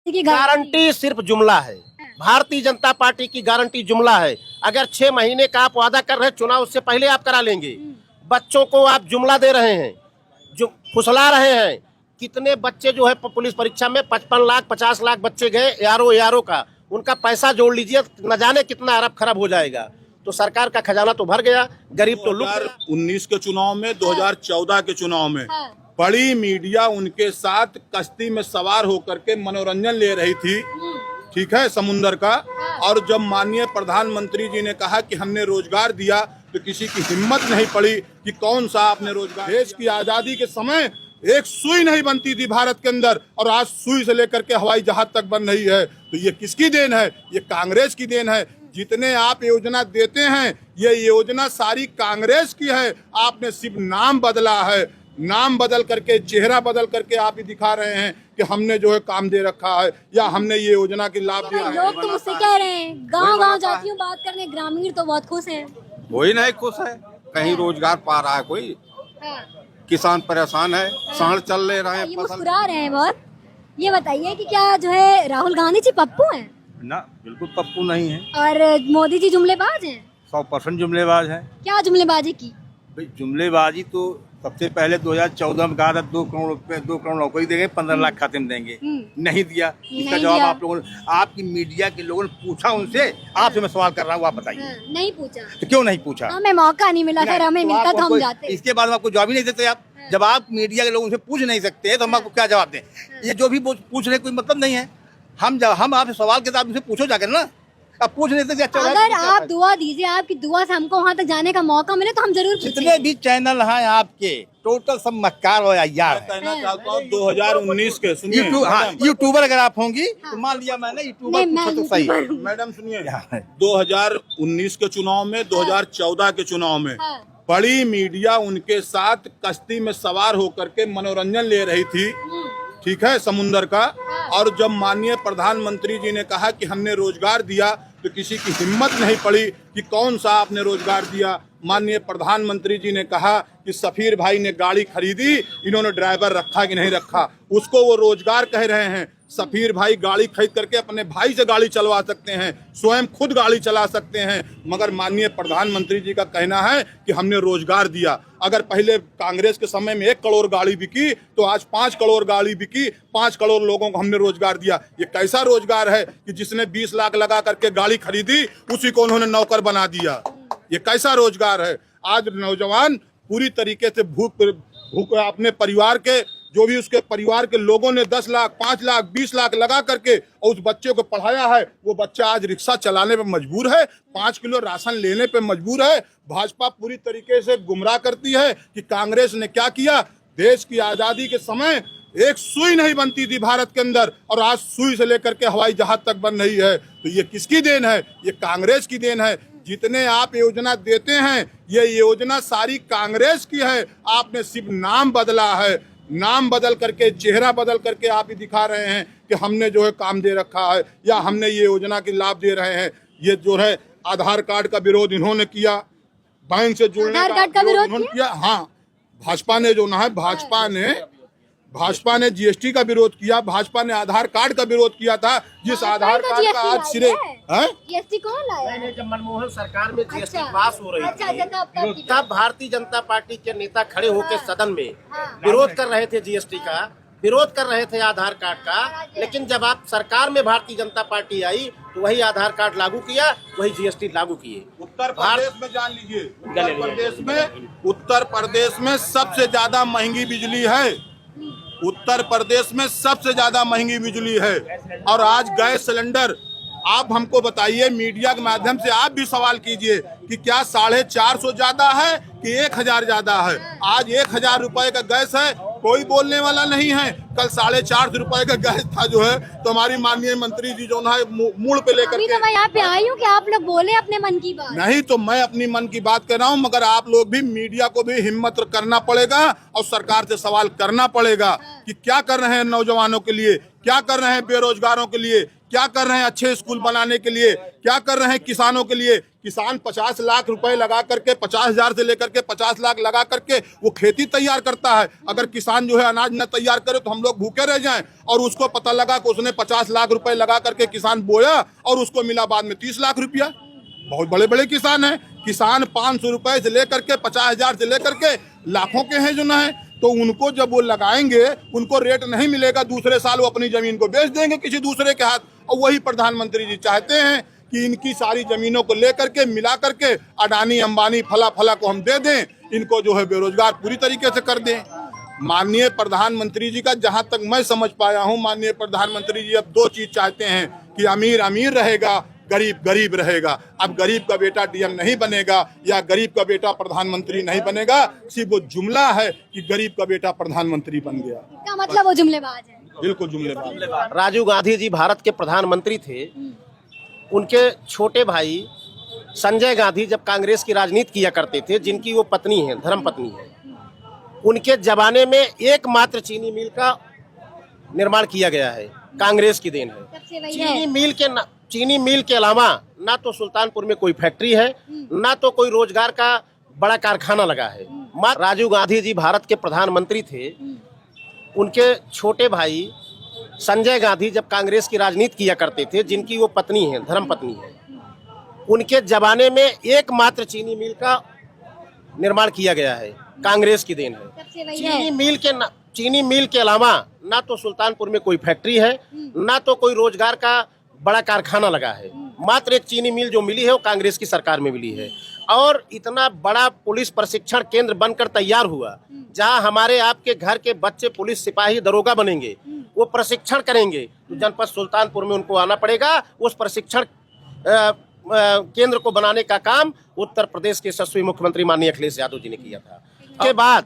Guarantee सिर्फ जुमला है। भारतीय जनता पार्टी की गारंटी जुमला है। अगर 6 महीने का आप वादा कर रहे हैं, चुनाव उससे पहले आप करा लेंगे। बच्चों को आप जुमला दे रहे हैं, जो फुसला रहे हैं। कितने बच्चे जो है पुलिस परीक्षा में 55 लाख 50 लाख बच्चे गए यारो का, उनका पैसा जोड़ लीजिए, न जाने कितना अरब खराब हो जाएगा। तो सरकार का खजाना तो भर गया, गरीब तो लुट गया। 2019 के चुनाव में, 2014 के चुनाव में बड़ी मीडिया उनके साथ कश्ती में सवार होकर के मनोरंजन ले रही थी, ठीक है, समुंदर का। और जब माननीय प्रधानमंत्री जी ने कहा कि हमने रोजगार दिया, तो किसी की हिम्मत नहीं पड़ी कि कौन सा आपने रोजगार। देश की आजादी के समय एक सुई नहीं बनती थी भारत के अंदर, और आज सुई से लेकर के हवाई जहाज तक बन रही है। तो ये किसकी देन है? ये कांग्रेस की देन है। जितने आप योजना देते हैं, ये योजना सारी कांग्रेस की है। आपने सिर्फ नाम बदला है, नाम बदल करके, चेहरा बदल करके आप ही दिखा रहे हैं कि हमने जो है काम दे रखा है, या हमने ये योजना की लाभ दिया है। लोग तो मुझसे कह रहे हैं, गांव जाती हूँ बात करने, ग्रामीण तो बहुत खुश हैं। कोई नहीं खुश है, कहीं रोजगार पा रहा है कोई, किसान परेशान है, सांड चल ले रहे हैं, ये मुस्कुरा रहे हैं बहुत। ये बताइए कि क्या जो है राहुल गांधी जी पप्पू हैं? ना, बिल्कुल पप्पू नहीं है। और मोदी जी जुमलेबाज हैं? 100% जुमलेबाज है। क्या जुमलेबाजी की? भाई जुमलेबाजी तो सबसे पहले 2014 में कहा था 2 करोड़ रुपए, 2 करोड़ नौकरी देंगे, 15 लाख खाते में देंगे, नहीं दिया। इसका जवाब आप लोगों ने, आपकी मीडिया के लोगों ने पूछा उनसे, आपसे मैं सवाल कर रहा हूँ, आप बताइए। नहीं पूछा तो क्यों नहीं पूछा? हमें मौका नहीं मिला, अगर हमें मिलता तो हम जाते। इसके बाद आपको जवाब ही नहीं देते आप। जब आप मीडिया के लोगों से पूछ नहीं सकते तो हम आपको क्या जवाब दें? ये जो भी पूछ रहे कोई मतलब नहीं है। हम आपसे सवाल के आप पूछो जाकर ना, अब पूछ नहीं सकते। अच्छा, अगर आप दुआ दीजिए, आपकी दुआ से हमको वहाँ तक जाने का मौका मिले तो हम जरूर जितने भी चैनल हैं आपके, टोटल सब मक्कार और यार है। कहना चाहता हूँ 2019 के, सुनिए, यूट्यूबर अगर आप होंगी तो मान लिया मैंने यूट्यूबर तो सही है। मैडम सुनिए, 2019 के चुनाव में, 2014 के चुनाव में बड़ी मीडिया उनके साथ कश्ती में सवार होकर के मनोरंजन ले रही थी, ठीक है, समुंदर का। और जब माननीय प्रधानमंत्री जी ने कहा कि हमने रोजगार दिया, तो किसी की हिम्मत नहीं पड़ी कि कौन सा आपने रोजगार दिया। माननीय प्रधानमंत्री जी ने कहा कि सफीर भाई ने गाड़ी खरीदी, इन्होंने ड्राइवर रखा कि नहीं रखा, उसको वो रोजगार कह रहे हैं। सफीर भाई गाड़ी खरीद करके अपने भाई से गाड़ी चलवा सकते हैं, स्वयं खुद गाड़ी चला सकते हैं, मगर माननीय प्रधानमंत्री जी का कहना है कि हमने रोजगार दिया। अगर पहले कांग्रेस के समय में 1 करोड़ गाड़ी बिकी, तो आज 5 करोड़ गाड़ी बिकी, 5 करोड़ लोगों को हमने रोजगार दिया। ये कैसा रोजगार है कि जिसने 20 लाख लगा करके गाड़ी खरीदी, उसी को उन्होंने नौकर बना दिया? ये कैसा रोजगार है? आज नौजवान पूरी तरीके से भूख अपने परिवार के, जो भी उसके परिवार के लोगों ने 10 लाख 5 लाख 20 लाख लगा करके और उस बच्चे को पढ़ाया है, वो बच्चा आज रिक्शा चलाने पे मजबूर है, 5 किलो राशन लेने पे मजबूर है। भाजपा पूरी तरीके से गुमराह करती है कि कांग्रेस ने क्या किया। देश की आजादी के समय एक सुई नहीं बनती थी भारत के अंदर, और आज सुई से लेकर के हवाई जहाज तक बन रही है। तो ये किसकी देन है? ये कांग्रेस की देन है। जितने आप योजना देते हैं, ये योजना सारी कांग्रेस की है। आपने सिर्फ नाम बदला है, नाम बदल करके, चेहरा बदल करके आप ही दिखा रहे हैं कि हमने जो है काम दे रखा है, या हमने ये योजना की लाभ दे रहे हैं। ये जो है आधार कार्ड का विरोध इन्होंने किया, बैंक से जुड़ने का विरोध किया। हाँ, भाजपा ने जो ना है, भाजपा ने जीएसटी का विरोध किया, भाजपा ने आधार कार्ड का विरोध किया था, जिस आधार कार्ड का आज सिरे जीएसटी कौन लाया? जब मनमोहन सरकार में जीएसटी पास हो रही थी, तब भारतीय जनता पार्टी के नेता खड़े होकर सदन में विरोध कर रहे थे, जीएसटी का विरोध कर रहे थे, आधार कार्ड का। लेकिन जब आप सरकार में भारतीय जनता पार्टी आई, तो वही आधार कार्ड लागू किया, वही जीएसटी लागू किए। उत्तर प्रदेश में जान लीजिए, उत्तर प्रदेश में सबसे ज्यादा महंगी बिजली है। उत्तर प्रदेश में सबसे ज्यादा महंगी बिजली है। और आज गैस सिलेंडर, आप हमको बताइए, मीडिया के माध्यम से आप भी सवाल कीजिए कि क्या 450 ज्यादा है कि 1000 ज्यादा है? आज 1000 रुपए का गैस है, कोई बोलने वाला नहीं है। कल 450 रुपए का गैस था जो है, तो हमारी माननीय मंत्री जी जो ना मूड पे लेकर तो मैं यहाँ पे आई हूँ कि आप लोग बोले अपने मन की बात। नहीं, तो मैं अपनी मन की बात कर रहा हूँ, मगर आप लोग भी, मीडिया को भी हिम्मत करना पड़ेगा और सरकार से सवाल करना पड़ेगा कि क्या कर रहे हैं नौजवानों के लिए, क्या कर रहे हैं बेरोजगारों के लिए, क्या कर रहे हैं अच्छे स्कूल बनाने के लिए, क्या कर रहे हैं किसानों के लिए। किसान 50 लाख रुपए लगा करके 50,000 से लेकर के 50 लाख लगा करके वो खेती तैयार करता है। अगर किसान जो है अनाज न तैयार करे तो हम लोग भूखे रह जाएं। और उसको पता लगा कि उसने 50 लाख रुपए लगा करके किसान बोया और उसको मिला बाद में 30 लाख रुपया। बहुत बड़े बड़े किसान हैं। किसान 500 रुपए से लेकर के 50,000 से लेकर के लाखों के हैं जो ना है। तो उनको जब वो लगाएंगे उनको रेट नहीं मिलेगा, दूसरे साल वो अपनी जमीन को बेच देंगे किसी दूसरे के हाथ। और वही प्रधानमंत्री जी चाहते हैं कि इनकी सारी जमीनों को लेकर के मिला करके अडानी अंबानी फला फला को हम दे दें, इनको जो है बेरोजगार पूरी तरीके से कर दें। माननीय प्रधानमंत्री जी का जहां तक मैं समझ पाया हूं, माननीय प्रधानमंत्री जी अब 2 चीज चाहते हैं कि अमीर अमीर रहेगा, गरीब गरीब रहेगा। अब गरीब का बेटा डीएम नहीं बनेगा या गरीब का बेटा प्रधानमंत्री नहीं बनेगा, सिर्फ वो जुमला है कि गरीब का बेटा प्रधानमंत्री बन गया। इसका मतलब वो जुमलेबाज है। बिल्कुल जुमलेबाज। राजीव गांधी जी भारत के प्रधानमंत्री थे। उनके छोटे भाई संजय गांधी जब कांग्रेस की राजनीति किया करते थे, जिनकी वो पत्नी है, धर्म पत्नी है, उनके जमाने में एकमात्र चीनी मिल का निर्माण किया गया है, कांग्रेस की देन है। सबसे वही है। चीनी मिल के अलावा ना तो सुल्तानपुर में कोई फैक्ट्री है, ना तो कोई रोजगार का बड़ा कारखाना लगा है। राजीव गांधी जी भारत के प्रधानमंत्री थे। उनके छोटे भाई संजय गांधी जब कांग्रेस की राजनीति किया करते थे, जिनकी वो पत्नी है, धर्म पत्नी है, उनके जमाने में एकमात्र चीनी मिल का निर्माण किया गया है, कांग्रेस की देन है। सबसे वही है। चीनी मिल के अलावा ना तो सुल्तानपुर में कोई फैक्ट्री है, ना तो कोई रोजगार का बड़ा कारखाना लगा है। मात्र एक चीनी मिल जो मिली है वो कांग्रेस की सरकार में मिली है। और इतना बड़ा पुलिस प्रशिक्षण केंद्र बनकर तैयार हुआ, जहां हमारे आपके घर के बच्चे पुलिस सिपाही दरोगा बनेंगे, वो प्रशिक्षण करेंगे। तो जनपद सुल्तानपुर में उनको आना पड़ेगा। उस प्रशिक्षण केंद्र को बनाने का काम उत्तर प्रदेश के यशस्वी मुख्यमंत्री माननीय अखिलेश यादव जी ने किया था। उसके बाद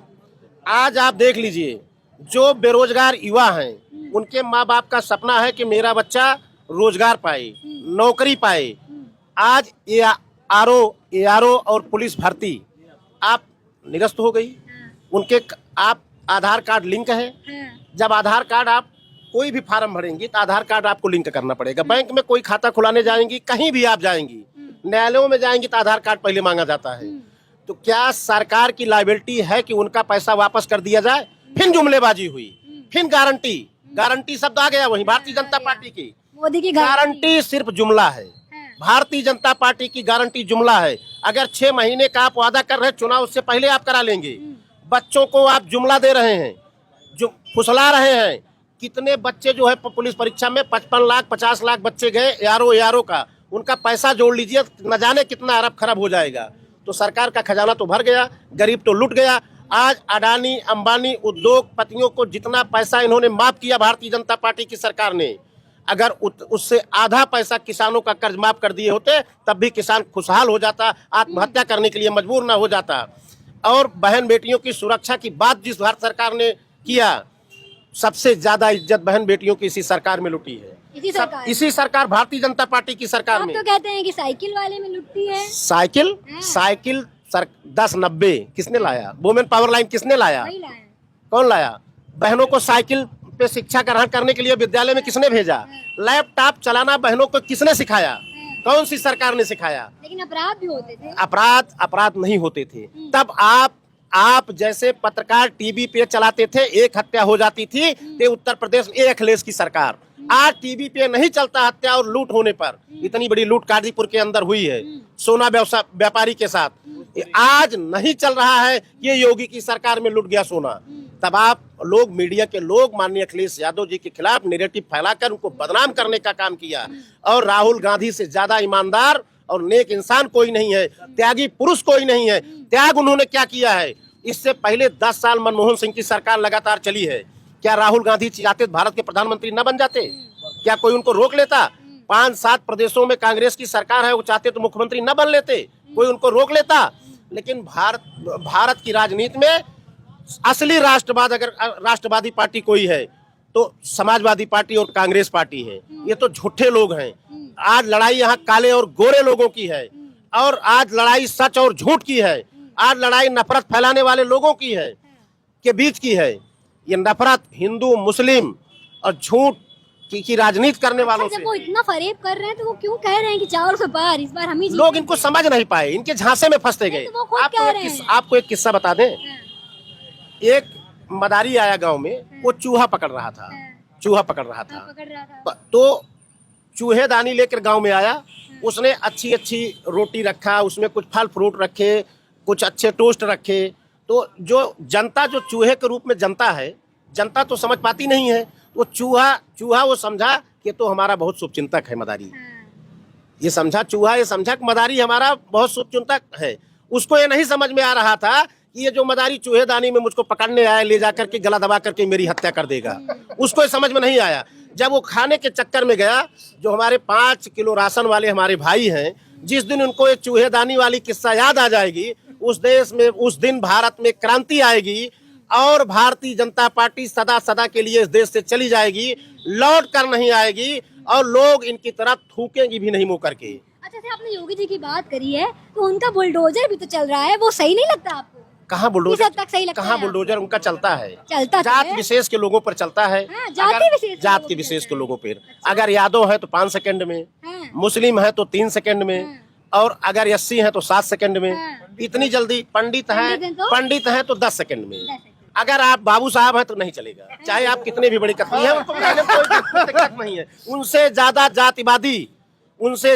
आज आप देख लीजिए, जो बेरोजगार युवा हैं, उनके माँ बाप का सपना है कि मेरा बच्चा रोजगार पाए, नौकरी पाए। आज ARO और पुलिस भर्ती आप निरस्त हो गई। उनके आप आधार कार्ड लिंक है। जब आधार कार्ड आप कोई भी फार्म भरेंगी तो आधार कार्ड आपको लिंक करना पड़ेगा। बैंक में कोई खाता खुलाने जाएंगी, कहीं भी आप जाएंगी, न्यायालयों में जाएंगी तो आधार कार्ड पहले मांगा जाता है। तो क्या सरकार की लायबिलिटी है कि उनका पैसा वापस कर दिया जाए? फिर जुमलेबाजी हुई, फिर गारंटी शब्द आ गया वहीं भारतीय जनता पार्टी की। मोदी की गारंटी सिर्फ जुमला है। भारतीय जनता पार्टी की गारंटी जुमला है। अगर 6 महीने का आप वादा कर रहे हैं, चुनाव उससे पहले आप करा लेंगे। बच्चों को आप जुमला दे रहे हैं, जो फुसला रहे हैं। कितने बच्चे जो है पुलिस परीक्षा में 55 लाख 50 लाख बच्चे गए ARO का, उनका पैसा जोड़ लीजिए, न जाने कितना अरब खरब हो जाएगा। तो सरकार का खजाना तो भर गया, गरीब तो लुट गया। आज अडानी अंबानी उद्योगपतियों को जितना पैसा इन्होंने माफ किया भारतीय जनता पार्टी की सरकार ने, अगर उससे आधा पैसा किसानों का कर्ज माफ कर दिए होते तब भी किसान खुशहाल हो जाता, आत्महत्या करने के लिए मजबूर ना हो जाता। और बहन बेटियों की सुरक्षा की बात जिस भारत सरकार ने किया, सबसे ज्यादा इज्जत बहन बेटियों की इसी सरकार में लुटी है। इसी सरकार भारतीय जनता पार्टी की सरकार में। तो कहते हैं कि साइकिल वाले में लुटती है। साइकिल 1090 किसने लाया? वुमेन पावर लाइन किसने लाया? कौन लाया? बहनों को साइकिल पे शिक्षा ग्रहण करने के लिए विद्यालय में किसने भेजा? लैपटॉप चलाना बहनों को किसने सिखाया? कौन सी सरकार ने सिखाया? लेकिन अपराध भी होते थे। अपराध नहीं होते थे। तब आप जैसे पत्रकार टीवी पे चलाते थे, एक हत्या हो जाती थी तो उत्तर प्रदेश में अखिलेश की सरकार। आज टीवी पे नहीं चलता हत्या और लूट होने पर। इतनी बड़ी लूट गाजीपुर के अंदर हुई है सोना व्यापारी के साथ। आज नहीं चल रहा है, ये योगी की सरकार में लूट गया सोना। तब आप लोग, मीडिया के लोग माननीय अखिलेश यादव जी के खिलाफ नैरेटिव फैलाकर उनको बदनाम करने का काम किया। और राहुल गांधी से ज्यादा ईमानदार और नेक इंसान कोई नहीं है, त्यागी पुरुष कोई नहीं है। त्याग उन्होंने क्या किया है? इससे पहले 10 साल मनमोहन सिंह की सरकार लगातार चली है। क्या राहुल गांधी चाहते भारत के प्रधानमंत्री न बन जाते? क्या कोई उनको रोक लेता? 5-7 प्रदेशों में कांग्रेस की सरकार है, वो चाहते तो मुख्यमंत्री न बन लेते, कोई उनको रोक लेता? लेकिन भारत की राजनीति में असली राष्ट्रवादी पार्टी कोई है तो समाजवादी पार्टी और कांग्रेस पार्टी है। ये तो झूठे लोग हैं। आज लड़ाई यहाँ काले और गोरे लोगों की है, और आज लड़ाई सच और झूठ की है। आज लड़ाई नफरत फैलाने वाले लोगों की है, के बीच की है। ये नफरत हिंदू मुस्लिम और झूठ की राजनीति करने वालों जब से। वो इतना फरेब कर रहे हैं तो वो क्यों कह रहे हैं कि 400 पार इस बार हम ही लोग इनको समझ नहीं पाए, इनके झांसे में फंसते गए। तो वो खुद कह रहे हैं। आपको एक किस्सा बता दें। एक मदारी आया गांव में, वो चूहा पकड़ रहा था, चूहा पकड़ रहा था। पकड़ रहा था। तो चूहेदानी लेकर गांव में आया, उसने अच्छी अच्छी रोटी रखा, उसमें कुछ फल फ्रूट रखे, कुछ अच्छे टोस्ट रखे। तो जो जनता जो चूहे के रूप में जनता है, जनता तो समझ पाती नहीं है। वो चूहा वो समझा कि तो हमारा बहुत शुभचिंतक है मदारी, ये समझा चूहा, ये समझा कि मदारी हमारा बहुत शुभचिंतक है। उसको ये नहीं समझ में आ रहा था कि ये जो मदारी चूहेदानी में मुझको पकड़ने आया, ले जाकर के गला दबा करके मेरी हत्या कर देगा। उसको ये समझ में नहीं आया। जब वो खाने के चक्कर में गया, जो हमारे 5 किलो राशन वाले हमारे भाई हैं, जिस दिन उनको ये चूहेदानी वाली किस्सा याद आ जाएगी, उस देश में उस दिन भारत में क्रांति आएगी और भारतीय जनता पार्टी सदा सदा के लिए इस देश से चली जाएगी, लौट कर नहीं आएगी और लोग इनकी तरफ थूकेंगी भी नहीं मुंह करके। अच्छा से आपने योगी जी की बात करी है, तो उनका बुलडोजर भी तो चल रहा है, वो सही नहीं लगता आपको? कहाँ किस बुलडोजर, हद तक सही लगता कहाँ है बुलडोजर उनका चलता है? चलता तो जात है। विशेष के लोगों पर चलता है। हाँ, जाति विशेष के जात लोगों के पर विशेष चलता के है। लोगों पर। अगर यादव है तो 5 सेकंड में, हाँ। मुस्लिम है तो 3 सेकंड में, और अगर एससी है तो 7 सेकंड में। हाँ। इतनी जल्दी पंडित हैं तो? 10 सेकंड में। अगर आप बाबू साहब हैं तो नहीं चलेगा, चाहे आप कितने भी बड़ी कथनी है, उनको कहने में कोई दिक्कत नहीं है। उनसे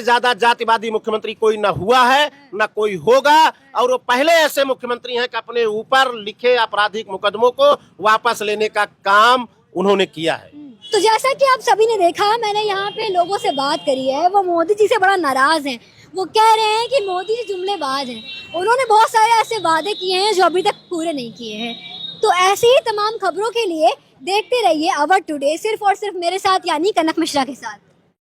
ज्यादा जातिवादी मुख्यमंत्री कोई न हुआ है न कोई होगा, और वो पहले ऐसे मुख्यमंत्री हैं कि अपने ऊपर लिखे आपराधिक मुकदमों को वापस लेने का काम उन्होंने किया है। तो जैसा कि आप सभी ने देखा, मैंने यहाँ पे लोगों से बात करी है, वो मोदी जी से बड़ा नाराज हैं। वो कह रहे हैं कि मोदी जी जुमलेबाज हैं, उन्होंने बहुत सारे ऐसे वादे किए हैं जो अभी तक पूरे नहीं किए हैं। तो ऐसी ही तमाम खबरों के लिए देखते रहिए अवर टुडे, सिर्फ और सिर्फ मेरे साथ यानी कनक मिश्रा के साथ।